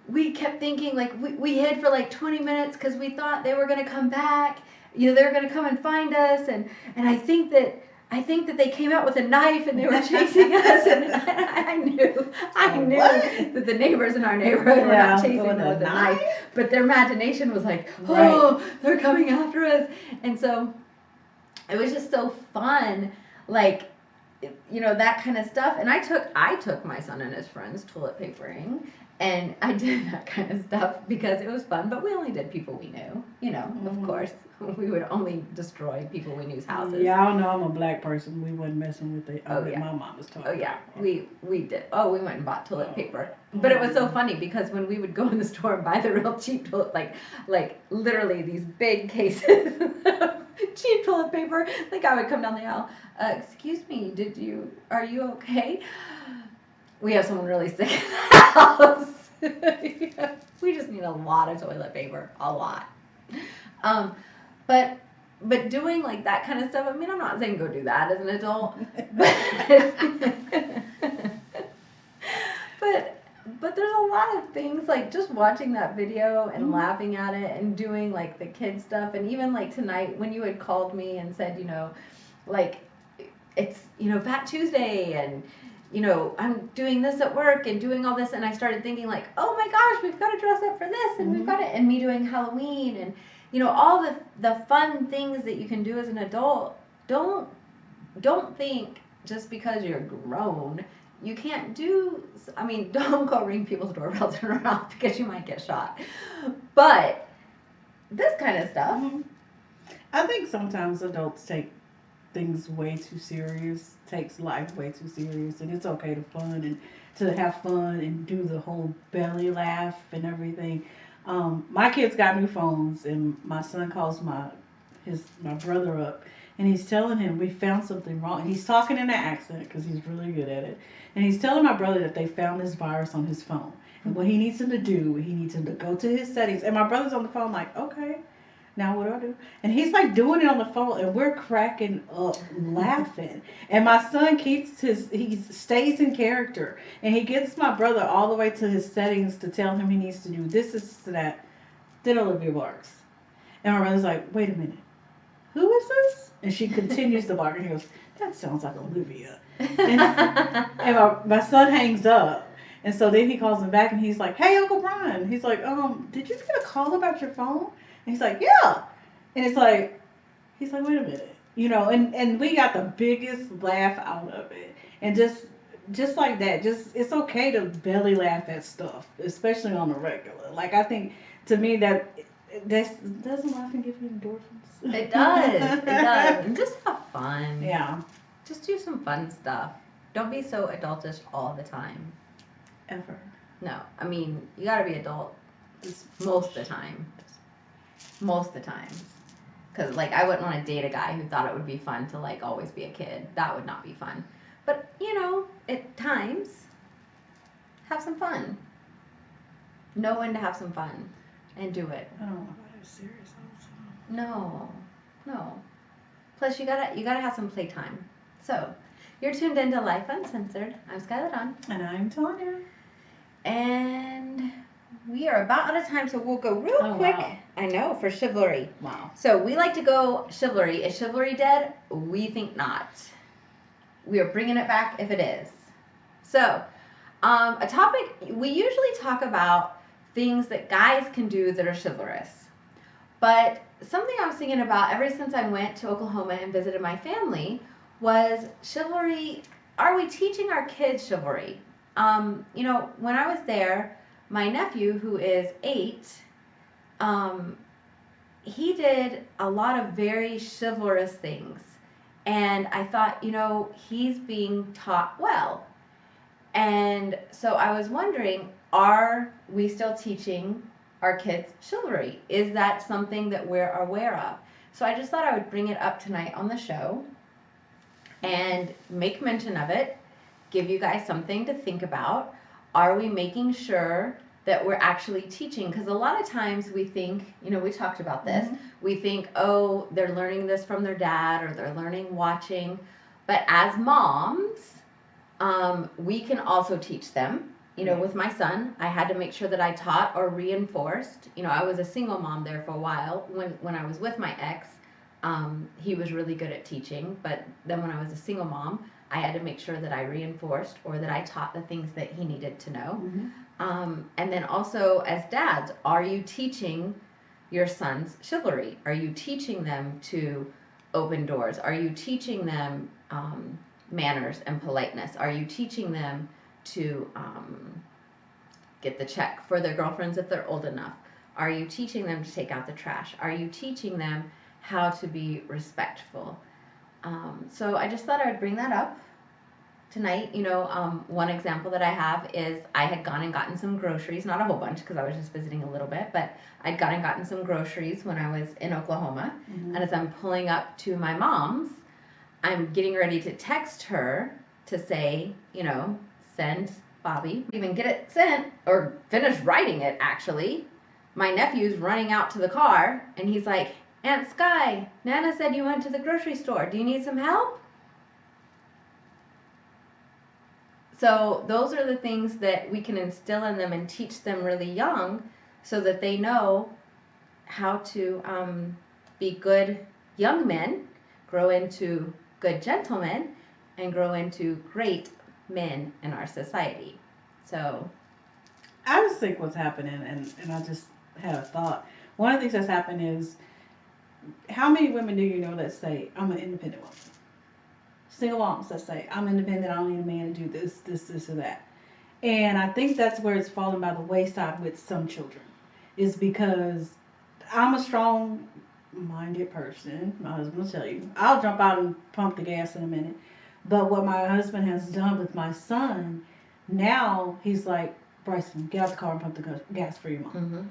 we kept thinking, like, we hid for like 20 minutes because we thought they were going to come back. they were going to come and find us, and I think that they came out with a knife and they were chasing us, and I knew that the neighbors in our neighborhood were not chasing them with a knife, but their imagination was like, oh, they're coming after us. And so it was just so fun, like, that kind of stuff. And I took my son and his friends toilet papering, and I did that kind of stuff because it was fun, but we only did people we knew, of course. We would only destroy people we knew's houses. Yeah, I don't know. I'm a black person. We wasn't messing with it. Oh, yeah. My mom was talking. Oh, yeah. We did. Oh, we went and bought toilet paper. But it was so funny because when we would go in the store and buy the real cheap toilet, like literally these big cases of cheap toilet paper, the guy would come down the aisle. Excuse me, are you okay? We have someone really sick in the house. We just need a lot of toilet paper. A lot. But doing like that kind of stuff, I mean, I'm not saying go do that as an adult, but there's a lot of things, like just watching that video and laughing at it and doing like the kid stuff. And even like tonight when you had called me and said, like it's, Fat Tuesday, and I'm doing this at work and doing all this, and I started thinking like, oh my gosh, we've got to dress up for this, and we've got it, and me doing Halloween, and all the fun things that you can do as an adult. Don't think just because you're grown you can't do. I mean, don't go ring people's doorbells and run off because you might get shot. But this kind of stuff. I think sometimes adults take things way too serious, takes life way too serious, and it's okay to have fun and do the whole belly laugh and everything. My kids got new phones, and my son calls my brother up, and he's telling him we found something wrong. And he's talking in an accent because he's really good at it. And he's telling my brother that they found this virus on his phone, and what he needs him to do, he needs him to go to his settings. And my brother's on the phone like, okay, now what do I do? And he's like doing it on the phone, and we're cracking up laughing. And my son he stays in character, and he gets my brother all the way to his settings to tell him he needs to do this to that. Then Olivia barks, and my brother's like, wait a minute, who is this? And she continues to bark, and he goes, that sounds like Olivia. And my son hangs up. And so then he calls him back, and he's like, hey, Uncle Brian. He's like, did you get a call about your phone? And he's like, yeah. And it's like, he's like, wait a minute. And we got the biggest laugh out of it. And just like that, it's okay to belly laugh at stuff, especially on the regular. Like, I think, to me, doesn't laughing give you endorphins? It does. It does. And just have fun. Yeah. Just do some fun stuff. Don't be so adultish all the time. Ever. No. I mean, you gotta be adult most of the time. Most of the time. Because, like, I wouldn't want to date a guy who thought it would be fun to, like, always be a kid. That would not be fun. But, at times, have some fun. Know when to have some fun. And do it. I don't know why they're serious all the time. No. Plus, you gotta have some playtime. So, you're tuned into Lyfe Uncensored. I'm Skylar Dawn. And I'm Tanya. And we are about out of time, so we'll go real quick. Wow. I know, for chivalry. Wow. So, we like to go chivalry. Is chivalry dead? We think not. We are bringing it back if it is. So, a topic, we usually talk about things that guys can do that are chivalrous. But something I was thinking about ever since I went to Oklahoma and visited my family was chivalry. Are we teaching our kids chivalry? When I was there, my nephew, who is 8, he did a lot of very chivalrous things. And I thought, he's being taught well. And so I was wondering, are we still teaching our kids chivalry? Is that something that we're aware of? So I just thought I would bring it up tonight on the show and make mention of it, give you guys something to think about. Are we making sure that we're actually teaching? Because a lot of times we think, we talked about this, we think, oh, they're learning this from their dad or they're learning watching. But as moms, we can also teach them. With my son, I had to make sure that I taught or reinforced. I was a single mom there for a while when I was with my ex. He was really good at teaching, but then when I was a single mom, I had to make sure that I reinforced or that I taught the things that he needed to know. And then also as dads, are you teaching your sons chivalry? Are you teaching them to open doors? Are you teaching them manners and politeness? Are you teaching them to get the check for their girlfriends if they're old enough? Are you teaching them to take out the trash? Are you teaching them how to be respectful? So I just thought I would bring that up tonight. One example that I have is I had gone and gotten some groceries, not a whole bunch because I was just visiting a little bit, but I'd gone and gotten some groceries when I was in Oklahoma. And as I'm pulling up to my mom's, I'm getting ready to text her to say, send Bobby. Even get it sent or finish writing it, actually. My nephew's running out to the car and he's like, Aunt Sky, Nana said you went to the grocery store. Do you need some help? So those are the things that we can instill in them and teach them really young so that they know how to be good young men, grow into good gentlemen, and grow into great men in our society. So I just think what's happening, and I just had a thought. One of the things that's happened is, how many women do you know that say, I'm an independent woman? Single moms that say, I'm independent, I don't need a man to do this, or that. And I think that's where it's fallen by the wayside with some children, is because I'm a strong-minded person. My husband will tell you. I'll jump out and pump the gas in a minute. But what my husband has done with my son, now he's like, Bryson, get out the car and pump the gas for your mom.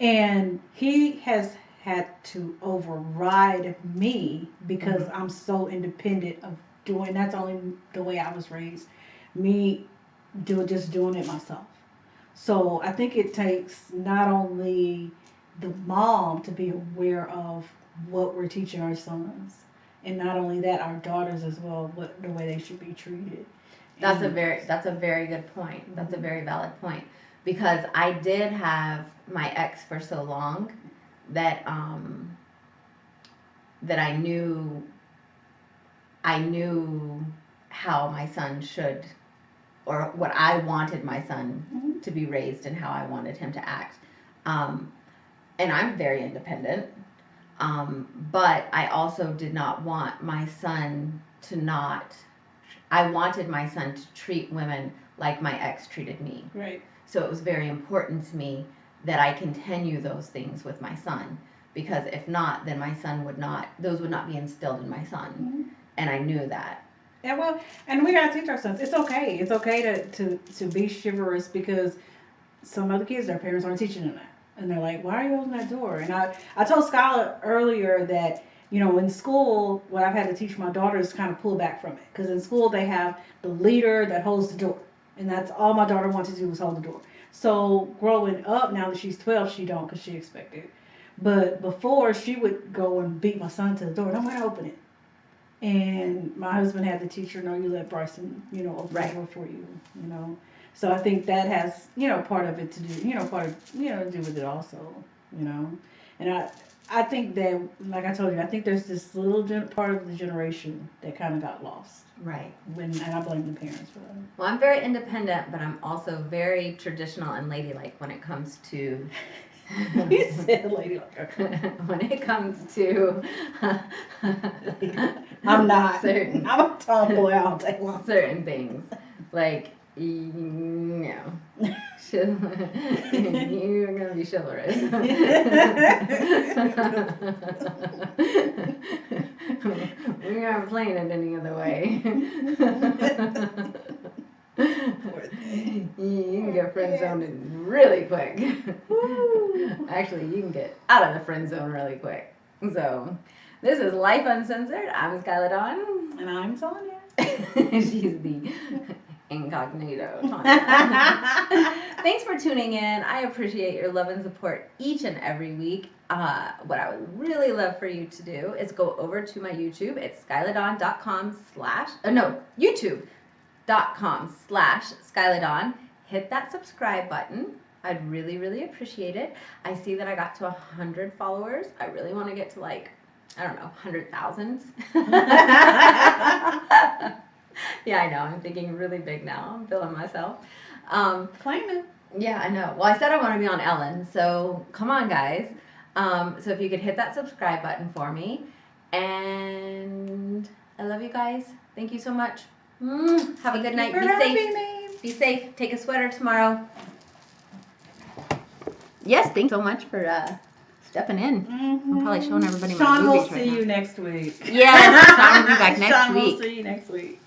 And he has had to override me because I'm so independent of doing. That's only the way I was raised. Me just doing it myself. So I think it takes not only the mom to be aware of what we're teaching our sons, and not only that, our daughters as well, the way they should be treated. That's a very good point. That's a very valid point, because I did have my ex for so long that that I knew how my son should, or what I wanted my son to be raised and how I wanted him to act. And I'm very independent, but I also did not want my son to not. I wanted my son to treat women like my ex treated me. Right. So it was very important to me that I continue those things with my son, because if not, then my son those would not be instilled in my son. And I knew that. Yeah, well, and we gotta teach our sons. It's okay. It's okay to be chivalrous, because some other kids, their parents aren't teaching them that. And they're like, why are you holding that door? And I told Skylar earlier that, in school, what I've had to teach my daughter is kind of pull back from it. Because in school, they have the leader that holds the door. And that's all my daughter wanted to do was hold the door. So growing up, now that she's 12, she don't, because she expected. But before, she would go and beat my son to the door, and I'm going to open it. And my husband had to teach her, no, you let Bryson, open the door for you, So I think that has, part of it to do, to do with it also, And I think that, like I told you, I think there's this little part of the generation that kind of got lost. Right. And I blame the parents for that. Well, I'm very independent, but I'm also very traditional and ladylike when it comes to. You said ladylike. When it comes to. I'm not. I'm a tomboy all day long. Certain things. Like, no. You're going to be chivalrous. We aren't playing it any other way. You can get friend zoned really quick. Actually, you can get out of the friend zone really quick. So, this is Lyfe Uncensored. I'm Skylar Dawn. And I'm Tanya. She's the incognito Tanya. Thanks for tuning in. I appreciate your love and support each and every week. What I would really love for you to do is go over to my YouTube. It's youtube.com/SkylarDawn. Hit that subscribe button. I'd really, really appreciate it. I see that I got to 100 followers. I really want to get to like I don't know, 100,000s. Yeah, I know. I'm thinking really big now. I'm feeling myself. Claim it. Yeah, I know. Well, I said I want to be on Ellen, so come on, guys. So if you could hit that subscribe button for me. And I love you guys. Thank you so much. Have a good night. Be safe. Be safe. Take a sweater tomorrow. Yes, thanks so much for stepping in. I'm probably showing everybody my Sean will movies right see now. you next week. Yes, Sean will be back next Sean week. will see you next week.